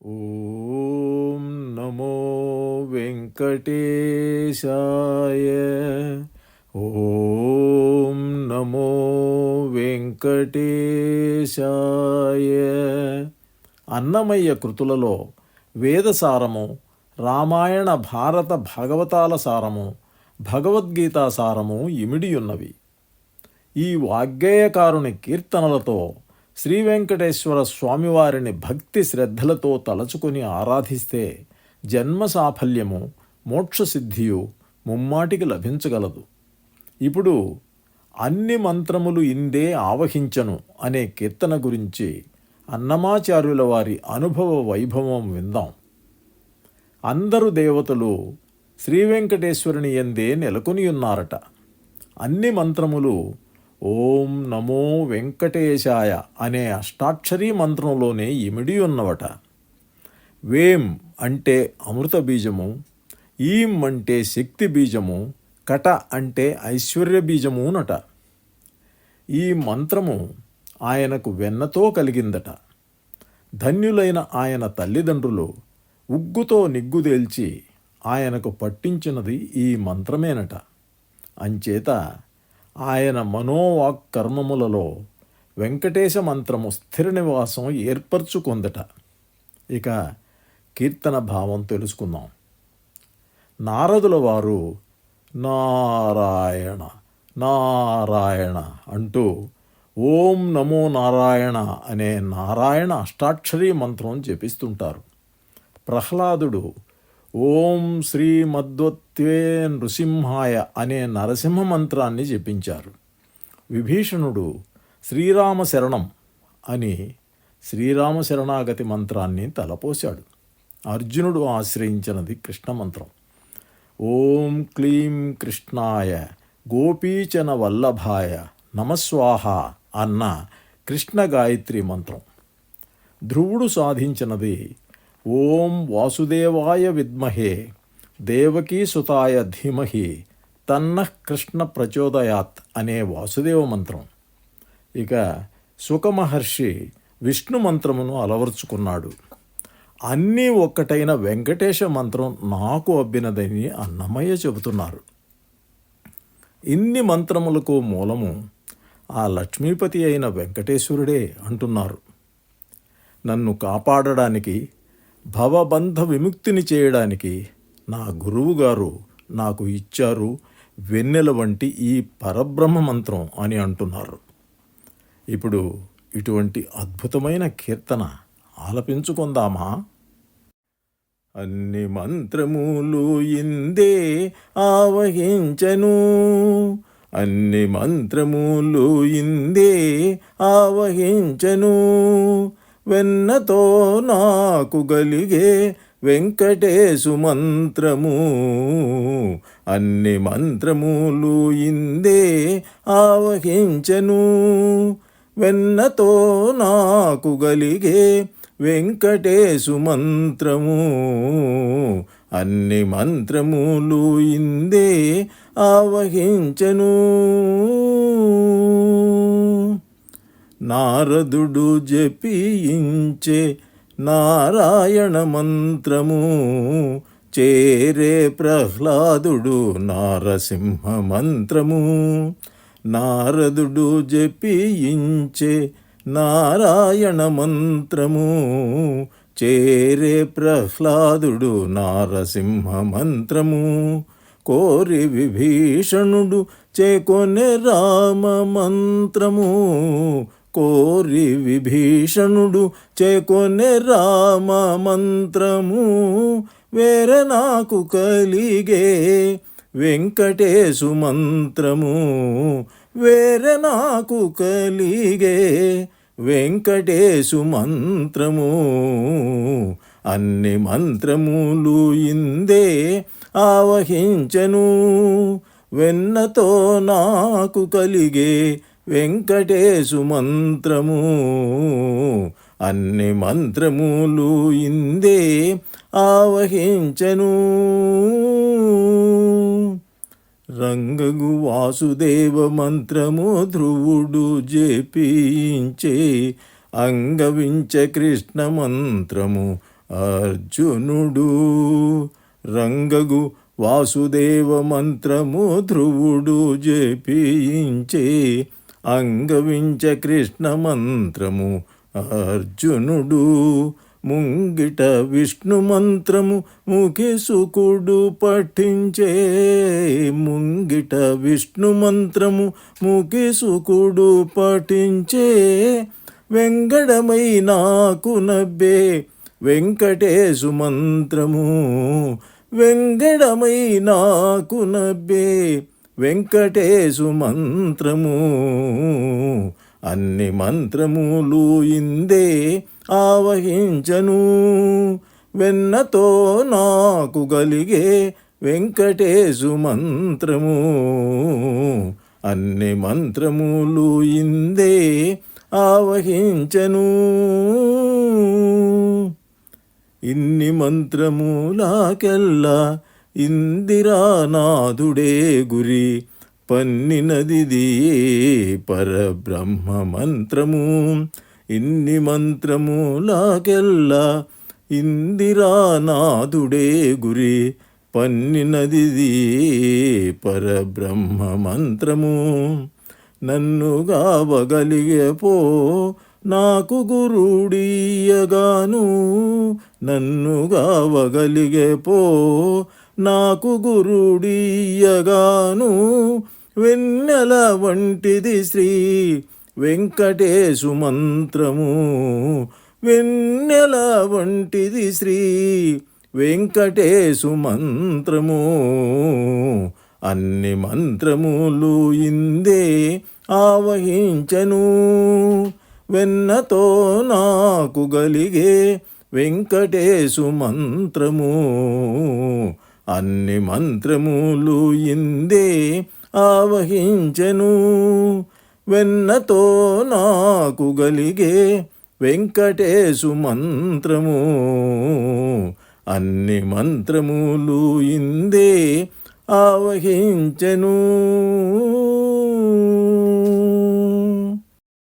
ఓం నమో వెంకటేశాయ. ఓం నమో వెంకటేశాయ. అన్నమయ్య కృతులలో వేదసారము, రామాయణ భారత భాగవతాల సారము, భగవద్గీతా సారము ఇమిడియున్నవి. ఈ వాగ్గేయకారుని కీర్తనలతో శ్రీవెంకటేశ్వర స్వామివారిని భక్తి శ్రద్ధలతో తలచుకొని ఆరాధిస్తే జన్మ సాఫల్యము, మోక్షసిద్ధియు ముమ్మాటికి లభించగలదు. ఇప్పుడు అన్ని మంత్రములు ఇందే ఆవహించను అనే కీర్తన గురించి అన్నమాచార్యుల వారి అనుభవ వైభవం విందాం. అందరు దేవతలు శ్రీవెంకటేశ్వరుని యందే నెలకొనియున్నారట. అన్ని మంత్రములు ఓం నమో వెంకటేశాయ అనే అష్టాక్షరీ మంత్రంలోనే ఇమిడి ఉన్నవట. వేం అంటే అమృత బీజము, ఈం అంటే శక్తి బీజము, కట అంటే ఐశ్వర్య బీజమునట. ఈ మంత్రము ఆయనకు వెన్నతో కలిగిందట. ధన్యులైన ఆయన తల్లిదండ్రులు ఉగ్గుతో నిగ్గుదేల్చి ఆయనకు పట్టించినది ఈ మంత్రమేనట. అంచేత ఆయన మనోవాక్కర్మములలో వెంకటేశ మంత్రము స్థిర నివాసం ఏర్పరచుకుందట. ఇక కీర్తన భావం తెలుసుకుందాం. నారదుల వారు నారాయణ నారాయణ అంటూ ఓం నమో నారాయణ అనే నారాయణ అష్టాక్షరీ మంత్రం జపిస్తుంటారు. ప్రహ్లాదుడు ఓం శ్రీమద్వత్వే నృసింహాయ అనే నరసింహ మంత్రాన్ని జపించారు. విభీషణుడు శ్రీరామ శరణం అని శ్రీరామ శరణాగతి మంత్రాన్ని తలపోశాడు. అర్జునుడు ఆశ్రయించినది కృష్ణ మంత్రం. ఓం క్లీం కృష్ణాయ గోపీచన వల్లభాయ నమస్వాహ అన్న కృష్ణ గాయత్రి మంత్రం. ధ్రువుడు సాధించినది ఓం వాసుదేవాయ విద్మహే దేవకీ సుతాయ ధీమహి తన్నః కృష్ణ ప్రచోదయాత్ అనే వాసుదేవ మంత్రం. ఇక సుఖమహర్షి విష్ణు మంత్రమును అలవర్చుకున్నాడు. అన్నీ ఒక్కటైన వెంకటేశ మంత్రం నాకు అబ్బినదని అన్నమయ్య చెబుతున్నారు. ఇన్ని మంత్రములకు మూలము ఆ లక్ష్మీపతి అయిన వెంకటేశ్వరుడే అంటున్నారు. నన్ను కాపాడడానికి, భవబంధ విముక్తిని చేయడానికి నా గురువుగారు నాకు ఇచ్చారు వెన్నెల వంటి ఈ పరబ్రహ్మ మంత్రం అని అంటున్నారు. ఇప్పుడు ఇటువంటి అద్భుతమైన కీర్తన ఆలపించుకుందామా? అన్ని మంత్రములు ఇందే ఆవహించను, అన్ని మంత్రములు ఇందే ఆవహించను, వెన్నతో నాకు గలిగే వెంకటేశు మంత్రము, అన్ని మంత్రములు ఇందే ఆవహించను, వెన్నతో నాకు గలిగే వెంకటేశు మంత్రము, అన్ని మంత్రములు ఇందే ఆవహించను. నారదుడు జపించే నారాయణ మంత్రము, చేరే ప్రహ్లాదుడు నారసింహ మంత్రము. నారదుడు జపించే నారాయణ మంత్రము, చేరే ప్రహ్లాదుడు నారసింహ మంత్రము. కోరి విభీషణుడు చేకొనే రామ మంత్రము, కోరి విభీషణుడు చేకొనే రామ మంత్రము, వేరే నాకు కలిగే వెంకటేశు మంత్రము, వేరే నాకు కలిగే వెంకటేశు మంత్రము, అన్ని మంత్రములు ఇందే ఆవహించను, వెన్నతో నాకు కలిగే వెంకటేశు మంత్రము, అన్ని మంత్రములు ఇందే ఆవహించను. రంగగు వాసుదేవ మంత్రము ధ్రువుడు జపించే, అంగవించ కృష్ణ మంత్రము అర్జునుడు. రంగగు వాసుదేవ మంత్రము ధ్రువుడు జపించే, అంగవించ కృష్ణ మంత్రము అర్జునుడు. ముంగిట విష్ణు మంత్రము ముఖేసుకుడు పఠించే, ముంగిట విష్ణు మంత్రము ముఖేసుకుడు పఠించే. వెంగడమై నాకు నబ్బే వెంకటేశు మంత్రము, వెంగడమై నాకు నబ్బే వెంకటేశు మంత్రము. అన్ని మంత్రములు ఇందే ఆవహించను, వెన్నతో నాకు గలిగే వెంకటేశు మంత్రము. అన్ని మంత్రములు ఇందే ఆవహించను. ఇన్ని మంత్రములాకెల్లా ఇందిరానాథుడే గురి, పన్నినదిది పరబ్రహ్మ మంత్రము. ఇన్ని మంత్రములాకెల్లా ఇందిరానాథుడే గురి, పన్నినదిది పరబ్రహ్మ మంత్రము. నన్ను గావగలిగే పో నాకు గురుడీయగాను, నన్ను గావగలిగే పో నాకు గురుడీయగాను. వెన్నెల వంటిది శ్రీ వెంకటేశు మంత్రము, వెన్నెల వంటిది శ్రీ వెంకటేశు మంత్రము. అన్ని మంత్రములు ఇందే ఆవహించను, వెన్నతో నాకు గలిగే వెంకటేశు మంత్రము. అన్ని మంత్రములు ఇందే ఆవహించను, వెన్నతో నాకు గలిగే వెంకటేశు మంత్రము. అన్ని మంత్రములు ఇందే ఆవహించను.